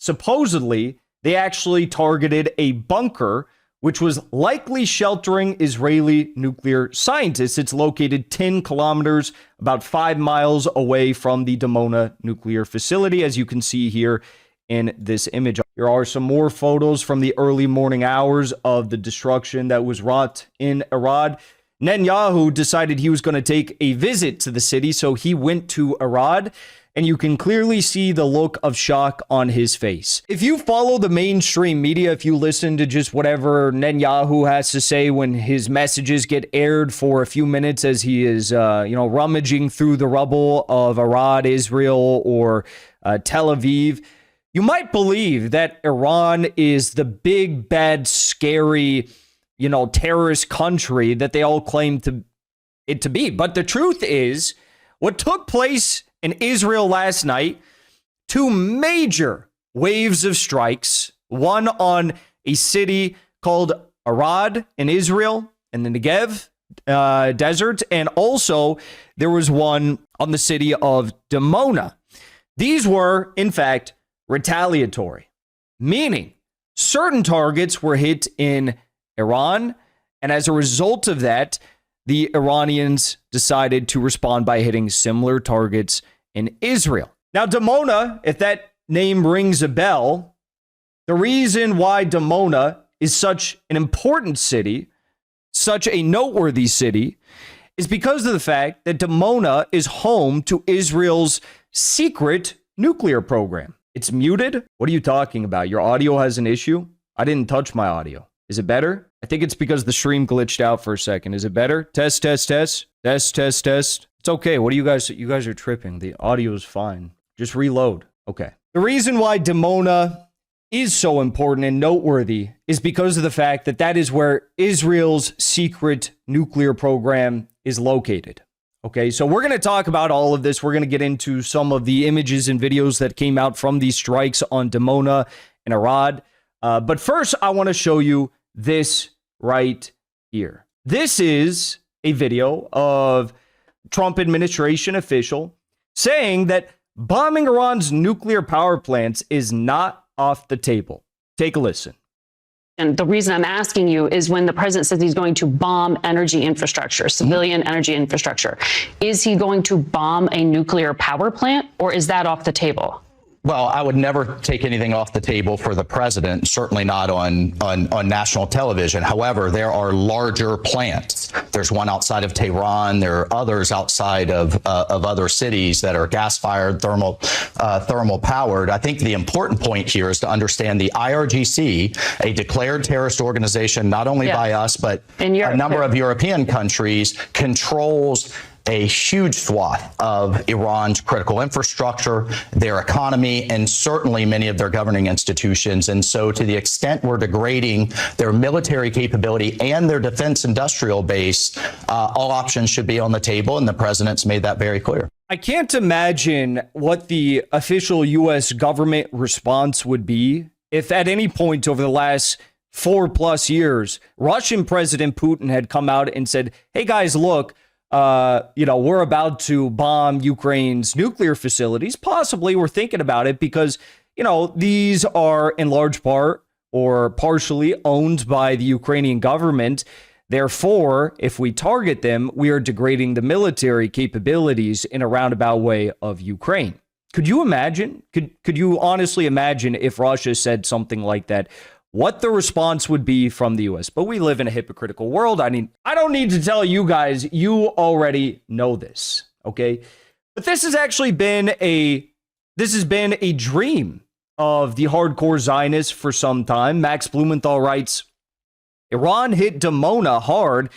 supposedly they actually targeted a bunker which was likely sheltering Israeli nuclear scientists. It's located 10 kilometers, about 5 miles away from the Dimona nuclear facility, as you can see here in this image. Here are some more photos from the early morning hours of the destruction that was wrought in Arad. Netanyahu decided he was going to take a visit to the city, so he went to Arad, and you can clearly see the look of shock on his face. If you follow the mainstream media, if you listen to just whatever Netanyahu has to say when his messages get aired for a few minutes as he is, rummaging through the rubble of Arad, Israel, or Tel Aviv, you might believe that Iran is the big, bad, scary, terrorist country that they all claim it to be. But the truth is, what took place in Israel last night, 2 major waves of strikes, one on a city called Arad in Israel in the Negev desert, and also there was one on the city of Dimona. These were, in fact, retaliatory, meaning certain targets were hit in Iran, and as a result of that, the Iranians decided to respond by hitting similar targets in Israel. Now, Dimona, if that name rings a bell, the reason why Dimona is such an important city, such a noteworthy city, is because of the fact that Dimona is home to Israel's secret nuclear program. It's muted? What are you talking about? Your audio has an issue? I didn't touch my audio. Is it better? I think it's because the stream glitched out for a second. Is it better? Test, test, test. Test, test, test. It's okay. What do you guys are tripping. The audio is fine. Just reload. Okay. The reason why Dimona is so important and noteworthy is because of the fact that that is where Israel's secret nuclear program is located. Okay, so we're going to talk about all of this. We're going to get into some of the images and videos that came out from these strikes on Dimona and Arad. But first, I want to show you this right here. This is a video of Trump administration official saying that bombing Iran's nuclear power plants is not off the table. Take a listen. And the reason I'm asking you is when the president says he's going to bomb energy infrastructure, civilian energy infrastructure, is he going to bomb a nuclear power plant, or is that off the table? Well, I would never take anything off the table for the president, certainly not on national television. However, there are larger plants. There's one outside of Tehran. There are others outside of other cities that are gas-fired, thermal powered. I think the important point here is to understand the IRGC, a declared terrorist organization, not only by us, but a number of European countries, controls a huge swath of Iran's critical infrastructure, their economy, and certainly many of their governing institutions. And so to the extent we're degrading their military capability and their defense industrial base, all options should be on the table, and the president's made that very clear. I can't imagine what the official U.S. government response would be if at any point over the last 4+ years, Russian President Putin had come out and said, hey guys, look, we're about to bomb Ukraine's nuclear facilities. Possibly we're thinking about it because, these are in large part or partially owned by the Ukrainian government. Therefore, if we target them, we are degrading the military capabilities in a roundabout way of Ukraine. Could you imagine? Could you honestly imagine if Russia said something like that? What the response would be from the U.S. But we live in a hypocritical world. I mean, I don't need to tell you guys, you already know this, okay? But this has actually been a dream of the hardcore Zionists for some time. Max Blumenthal writes, Iran hit Dimona hard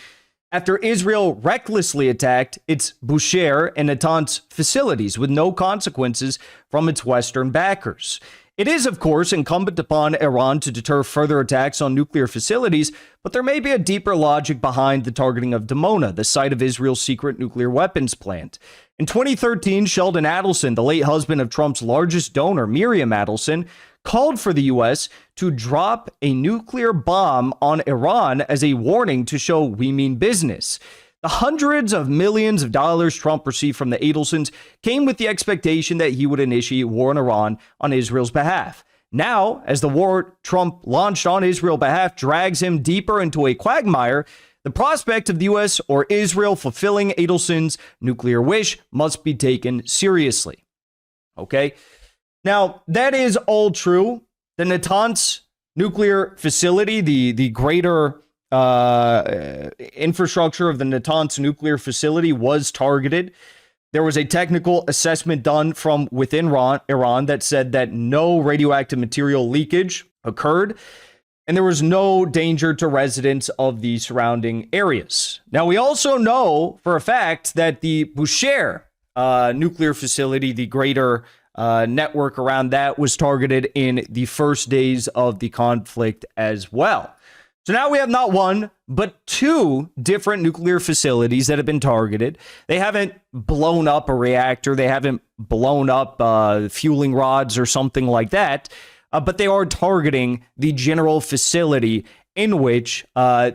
after Israel recklessly attacked its Bushehr and Natanz facilities with no consequences from its Western backers. It is, of course, incumbent upon Iran to deter further attacks on nuclear facilities, but there may be a deeper logic behind the targeting of Dimona, the site of Israel's secret nuclear weapons plant. In 2013, Sheldon Adelson, the late husband of Trump's largest donor, Miriam Adelson, called for the U.S. to drop a nuclear bomb on Iran as a warning to show we mean business. The hundreds of millions of dollars Trump received from the Adelsons came with the expectation that he would initiate war in Iran on Israel's behalf. Now, as the war Trump launched on Israel's behalf drags him deeper into a quagmire, the prospect of the U.S. or Israel fulfilling Adelson's nuclear wish must be taken seriously. Okay? Now, that is all true. The Natanz nuclear facility, the greater infrastructure of the Natanz nuclear facility was targeted. There was a technical assessment done from within Iran that said that no radioactive material leakage occurred, and there was no danger to residents of the surrounding areas. Now, we also know for a fact that the Bushehr nuclear facility, the greater network around that, was targeted in the first days of the conflict as well. So now we have not one, but two different nuclear facilities that have been targeted. They haven't blown up a reactor. They haven't blown up fueling rods or something like that. But they are targeting the general facility in which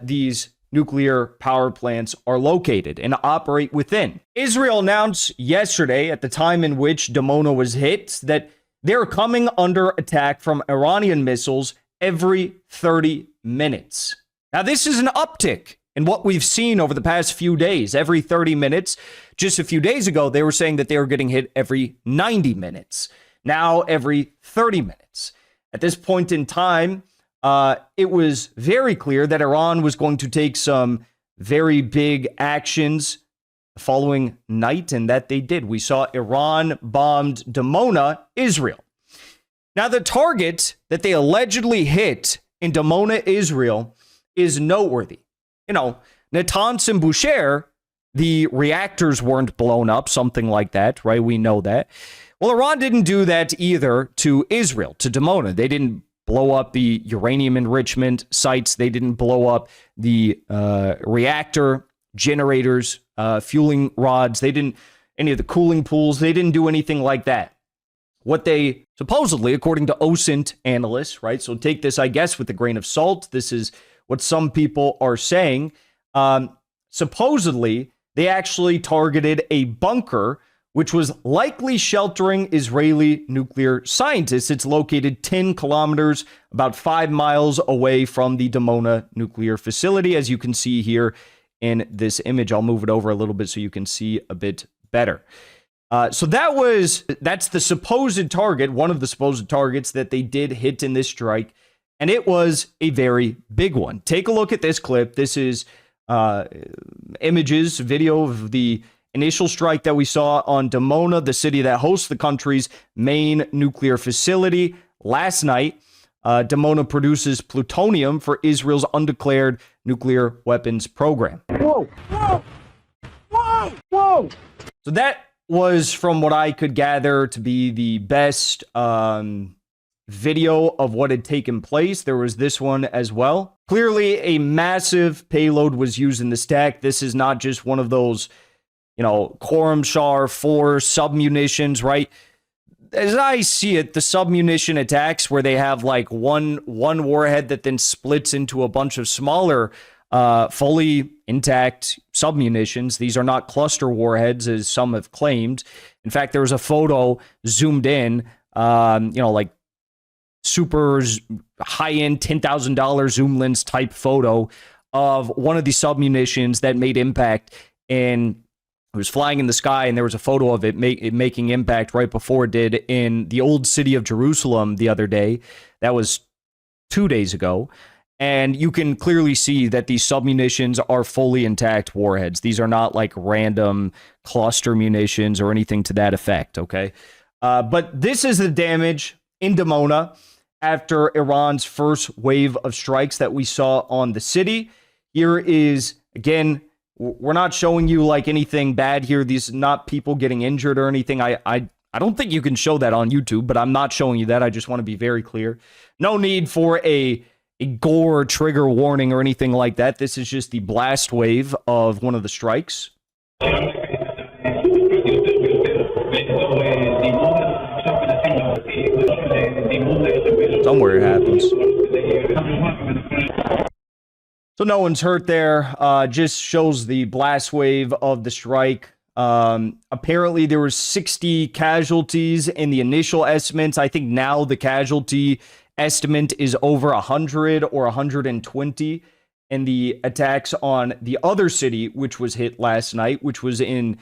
these nuclear power plants are located and operate within. Israel announced yesterday, at the time in which Dimona was hit, that they're coming under attack from Iranian missiles every 30 minutes. Now, this is an uptick in what we've seen over the past few days. Every 30 minutes. Just a few days ago, they were saying that they were getting hit every 90 minutes. Now, every 30 minutes. At this point in time, it was very clear that Iran was going to take some very big actions the following night, and that they did. We saw Iran bombed Dimona, Israel. Now, the target that they allegedly hit in Dimona, Israel, is noteworthy. You know, Natanz and Bushehr, the reactors weren't blown up, something like that, right? We know that. Well, Iran didn't do that either to Israel, to Dimona. They didn't blow up the uranium enrichment sites. They didn't blow up the reactor generators, fueling rods. They didn't, any of the cooling pools. They didn't do anything like that. What they supposedly, according to OSINT analysts, right? So take this, I guess, with a grain of salt. This is what some people are saying. Supposedly, they actually targeted a bunker which was likely sheltering Israeli nuclear scientists. It's located 10 kilometers, about 5 miles away from the Dimona nuclear facility, as you can see here in this image. I'll move it over a little bit so you can see a bit better. So that's the supposed target, one of the supposed targets that they did hit in this strike, and it was a very big one. Take a look at this clip. This is images, video of the initial strike that we saw on Dimona, the city that hosts the country's main nuclear facility. Last night, Dimona produces plutonium for Israel's undeclared nuclear weapons program. Whoa, whoa, whoa, whoa. So that was, from what I could gather, to be the best video of what had taken place. There was this one as well. Clearly, a massive payload was used in the stack. This is not just one of those, you know, Khorram Shah 4 submunitions, right? As I see it, the submunition attacks where they have like one warhead that then splits into a bunch of smaller fully intact submunitions. These are not cluster warheads, as some have claimed. In fact, there was a photo zoomed in, like super high-end $10,000 zoom lens type photo of one of the submunitions that made impact, and it was flying in the sky, and there was a photo of it making impact right before it did in the old city of Jerusalem the other day. That was 2 days ago. And you can clearly see that these submunitions are fully intact warheads. These are not like random cluster munitions or anything to that effect, okay? But this is the damage in Dimona after Iran's first wave of strikes that we saw on the city. Here is, again, we're not showing you like anything bad here. These are not people getting injured or anything. I don't think you can show that on YouTube, but I'm not showing you that. I just want to be very clear. No need for a gore trigger warning or anything like that. This is just the blast wave of one of the strikes. Somewhere it happens. So no one's hurt there. Just shows the blast wave of the strike. Apparently, there were 60 casualties in the initial estimates. I think now the casualty estimate is over 100 or 120 in the attacks on the other city, which was hit last night, which was in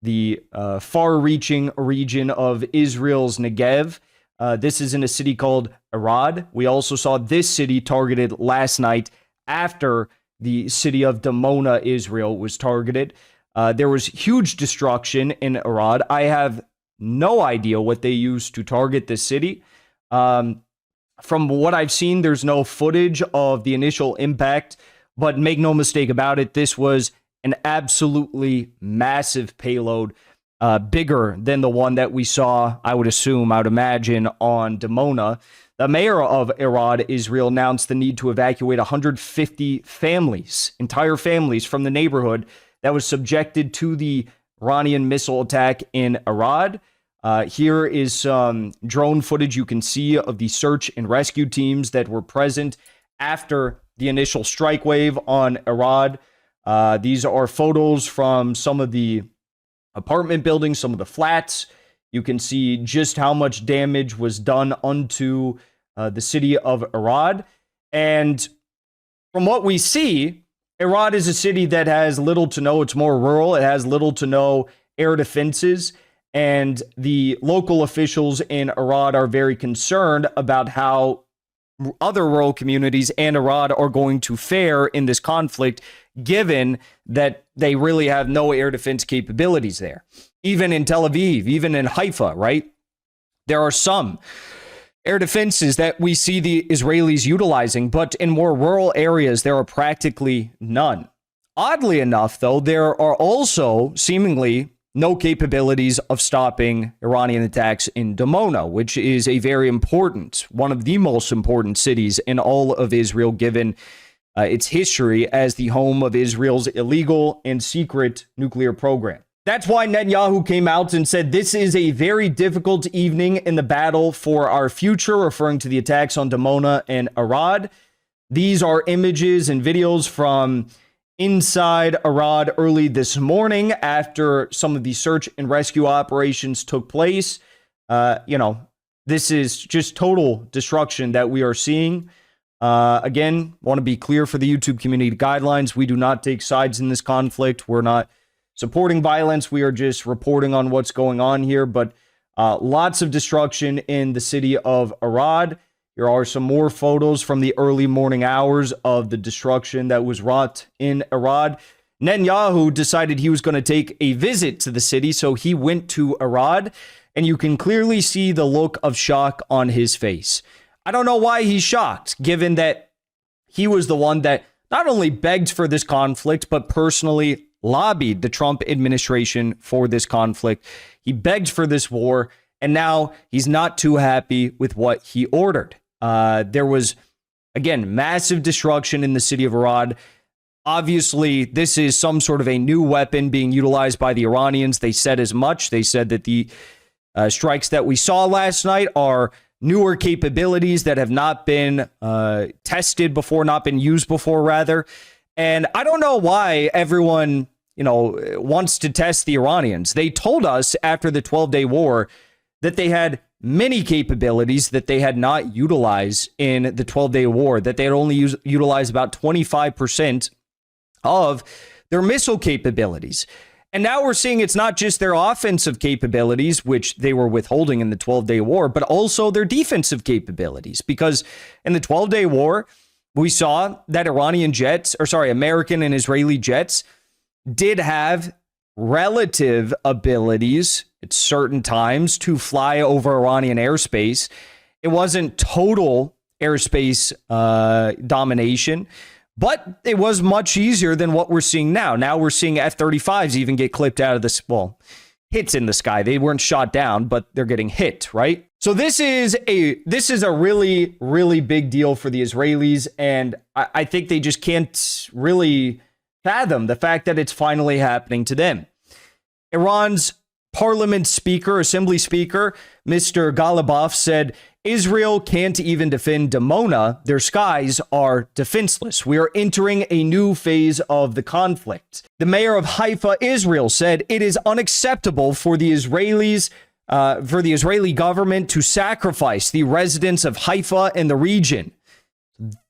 the far-reaching region of Israel's Negev. This is in a city called Arad. We also saw this city targeted last night after the city of Dimona, Israel, was targeted. There was huge destruction in Arad. I have no idea what they used to target this city. From what I've seen, there's no footage of the initial impact, but make no mistake about it, this was an absolutely massive payload, bigger than the one that we saw, I would imagine, on Dimona. The mayor of Arad, Israel, announced the need to evacuate 150 families, entire families from the neighborhood that was subjected to the Iranian missile attack in Arad. Here is some drone footage you can see of the search and rescue teams that were present after the initial strike wave on Arad. These are photos from some of the apartment buildings, some of the flats. You can see just how much damage was done unto the city of Arad. And from what we see, Arad is a city that has little to no, it's more rural, it has little to no air defenses. And the local officials in Arad are very concerned about how other rural communities and Arad are going to fare in this conflict, given that they really have no air defense capabilities there. Even in Tel Aviv, even in Haifa, right? There are some air defenses that we see the Israelis utilizing, but in more rural areas, there are practically none. Oddly enough, though, there are also seemingly no capabilities of stopping Iranian attacks in Dimona, which is a very important, one of the most important cities in all of Israel, given its history as the home of Israel's illegal and secret nuclear program. That's why Netanyahu came out and said this is a very difficult evening in the battle for our future, referring to the attacks on Dimona and Arad. These are images and videos from inside Arad early this morning after some of the search and rescue operations took place. This is just total destruction that we are seeing. Again, want to be clear for the YouTube community guidelines. We do not take sides in this conflict. We're not supporting violence. We are just reporting on what's going on here. But lots of destruction in the city of Arad. Here are some more photos from the early morning hours of the destruction that was wrought in Arad. Netanyahu decided he was going to take a visit to the city, so he went to Arad, and you can clearly see the look of shock on his face. I don't know why he's shocked, given that he was the one that not only begged for this conflict, but personally lobbied the Trump administration for this conflict. He begged for this war, and now he's not too happy with what he ordered. There was, again, massive destruction in the city of Arad. Obviously, this is some sort of a new weapon being utilized by the Iranians. They said as much. They said that the strikes that we saw last night are newer capabilities that have not been tested before, not been used before, rather. And I don't know why everyone, wants to test the Iranians. They told us after the 12-day war that they had many capabilities that they had not utilized in the 12-day war, that they had only utilized about 25% of their missile capabilities. And now we're seeing it's not just their offensive capabilities, which they were withholding in the 12-day war, but also their defensive capabilities. Because in the 12-day war, we saw that American and Israeli jets did have relative abilities at certain times to fly over Iranian airspace. It wasn't total airspace domination, but it was much easier than what we're seeing now. Now we're seeing F-35s even get clipped out of this, hits in the sky. They weren't shot down, but they're getting hit, right? So this is a really, really big deal for the Israelis, and I think they just can't really fathom the fact that it's finally happening to them. Iran's Parliament Speaker, Assembly Speaker, Mr. Ghalibaf, said Israel can't even defend Dimona. Their skies are defenseless. We are entering a new phase of the conflict. The mayor of Haifa, Israel, said it is unacceptable for the Israeli government to sacrifice the residents of Haifa and the region.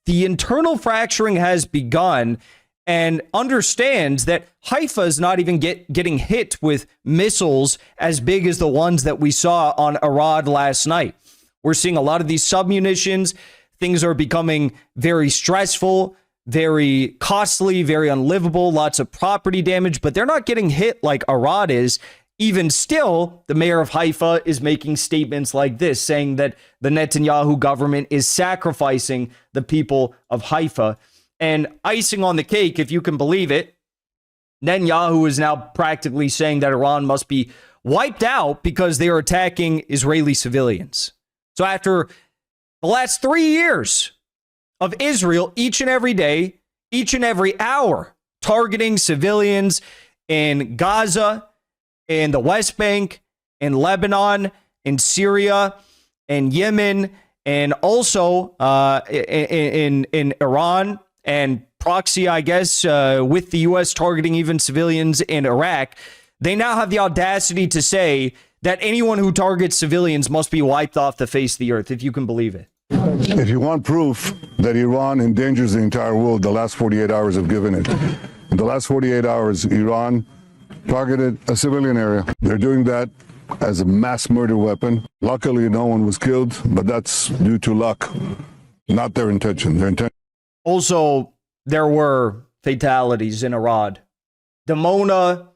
The internal fracturing has begun, and understands that Haifa is not even getting hit with missiles as big as the ones that we saw on Arad last night. We're seeing a lot of these submunitions. Things are becoming very stressful, very costly, very unlivable, lots of property damage, but they're not getting hit like Arad is. Even still, the mayor of Haifa is making statements like this, saying that the Netanyahu government is sacrificing the people of Haifa. And icing on the cake, if you can believe it, Netanyahu is now practically saying that Iran must be wiped out because they are attacking Israeli civilians. So after the last 3 years of Israel, each and every day, each and every hour, targeting civilians in Gaza, in the West Bank, in Lebanon, in Syria, in Yemen, and also in Iran, and proxy, I guess, with the U.S. targeting even civilians in Iraq, they now have the audacity to say that anyone who targets civilians must be wiped off the face of the earth, if you can believe it. If you want proof that Iran endangers the entire world, the last 48 hours have given it. In the last 48 hours, Iran targeted a civilian area. They're doing that as a mass murder weapon. Luckily, no one was killed, but that's due to luck, not their intention. Their intention. Also, there were fatalities in Arad. Dimona,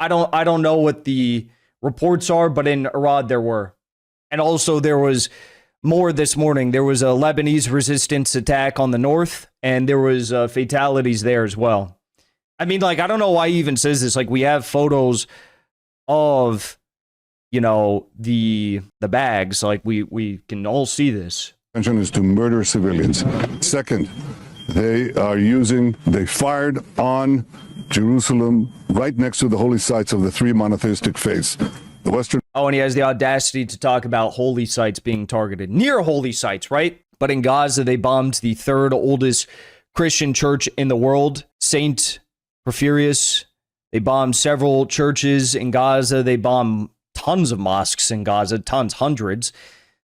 I don't know what the reports are, but in Arad there were. And also there was more this morning. There was a Lebanese resistance attack on the north, and there was fatalities there as well. I mean, like, I don't know why he even says this. Like, we have photos of, you know, the bags. Like, we can all see this. Intention is to murder civilians. Second, they fired on Jerusalem right next to the holy sites of the three monotheistic faiths. The Western. Oh, and he has the audacity to talk about holy sites being targeted. Near holy sites, right? But in Gaza, they bombed the third oldest Christian church in the world, St. Porphyrius. They bombed several churches in Gaza. They bombed tons of mosques in Gaza, hundreds.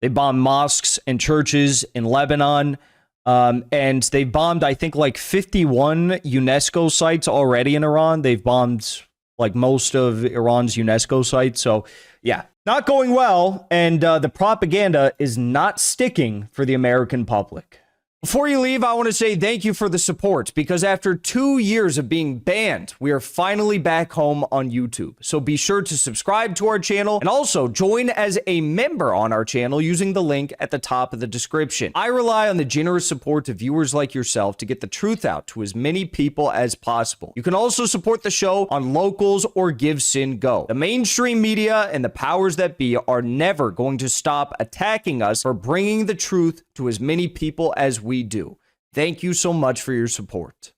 They bombed mosques and churches in Lebanon. And they bombed, I think, like 51 UNESCO sites already in Iran. They've bombed like most of Iran's UNESCO sites. So, yeah, not going well. And the propaganda is not sticking for the American public. Before you leave, I want to say thank you for the support, because after 2 years of being banned, we are finally back home on YouTube. So be sure to subscribe to our channel and also join as a member on our channel using the link at the top of the description. I rely on the generous support of viewers like yourself to get the truth out to as many people as possible. You can also support the show on Locals or Give Sin Go. The mainstream media and the powers that be are never going to stop attacking us for bringing the truth to as many people as we do. Thank you so much for your support.